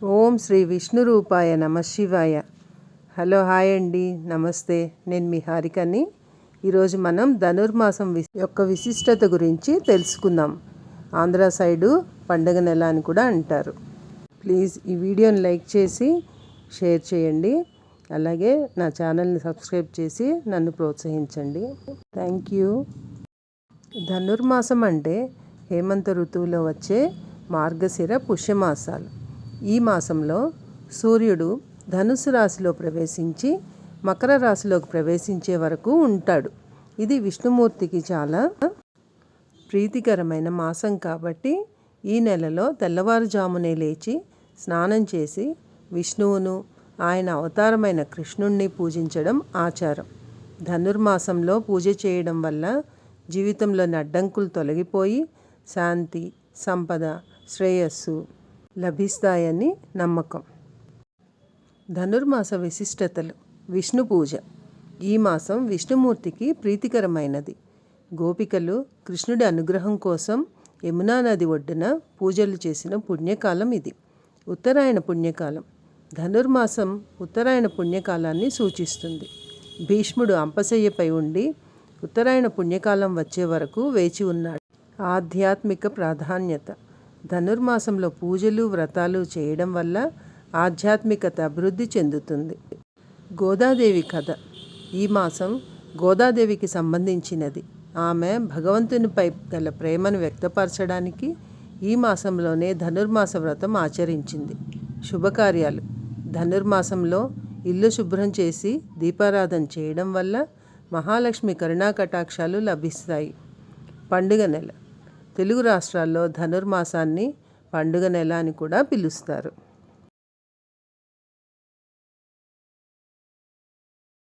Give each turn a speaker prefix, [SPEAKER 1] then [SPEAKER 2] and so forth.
[SPEAKER 1] ఓం శ్రీ విష్ణు రూపాయ నమ శివాయ. హలో హాయ్ అండి, నమస్తే. నేను మీ హారికని. ఈరోజు మనం ధనుర్మాసం యొక్క విశిష్టత గురించి తెలుసుకుందాం. ఆంధ్ర సైడు పండగ నెల అని కూడా అంటారు. ప్లీజ్ ఈ వీడియోని లైక్ చేసి షేర్ చేయండి. అలాగే నా ఛానల్ని సబ్స్క్రైబ్ చేసి నన్ను ప్రోత్సహించండి. Thank you. ధనుర్మాసం అంటే హేమంత ఋతువులో వచ్చే మార్గశిర పుష్యమాసాలు. ఈ మాసంలో సూర్యుడు ధనుసు రాశిలో ప్రవేశించి మకర రాశిలోకి ప్రవేశించే వరకు ఉంటాడు. ఇది విష్ణుమూర్తికి చాలా ప్రీతికరమైన మాసం కాబట్టి ఈ నెలలో తెల్లవారుజామునే లేచి స్నానం చేసి విష్ణువును, ఆయన అవతారమైన కృష్ణుణ్ణి పూజించడం ఆచారం. ధనుర్మాసంలో పూజ చేయడం వల్ల జీవితంలోని అడ్డంకులు తొలగిపోయి శాంతి, సంపద, శ్రేయస్సు లభిస్తాయని నమ్మకం. ధనుర్మాస విశిష్టతలు. విష్ణు పూజ. ఈ మాసం విష్ణుమూర్తికి ప్రీతికరమైనది. గోపికలు కృష్ణుడి అనుగ్రహం కోసం యమునా నది ఒడ్డున పూజలు చేసిన పుణ్యకాలం ఇది. ఉత్తరాయణ పుణ్యకాలం. ధనుర్మాసం ఉత్తరాయణ పుణ్యకాలాన్ని సూచిస్తుంది. భీష్ముడు అంపశయ్యపై ఉండి ఉత్తరాయణ పుణ్యకాలం వచ్చే వరకు వేచి ఉన్నాడు. ఆధ్యాత్మిక ప్రాధాన్యత. ధనుర్మాసంలో పూజలు, వ్రతాలు చేయడం వల్ల ఆధ్యాత్మికత అభివృద్ధి చెందుతుంది. గోదాదేవి కథ. ఈ మాసం గోదాదేవికి సంబంధించినది. ఆమె భగవంతునిపై గల ప్రేమను వ్యక్తపరచడానికి ఈ మాసంలోనే ధనుర్మాస వ్రతం ఆచరించింది. శుభకార్యాలు. ధనుర్మాసంలో ఇల్లు శుభ్రం చేసి దీపారాధన చేయడం వల్ల మహాలక్ష్మి కరుణాకటాక్షాలు లభిస్తాయి. పండుగ నెల. తెలుగు రాష్ట్రాల్లో ధనుర్మాసాన్ని పండుగ నెల అని కూడా పిలుస్తారు.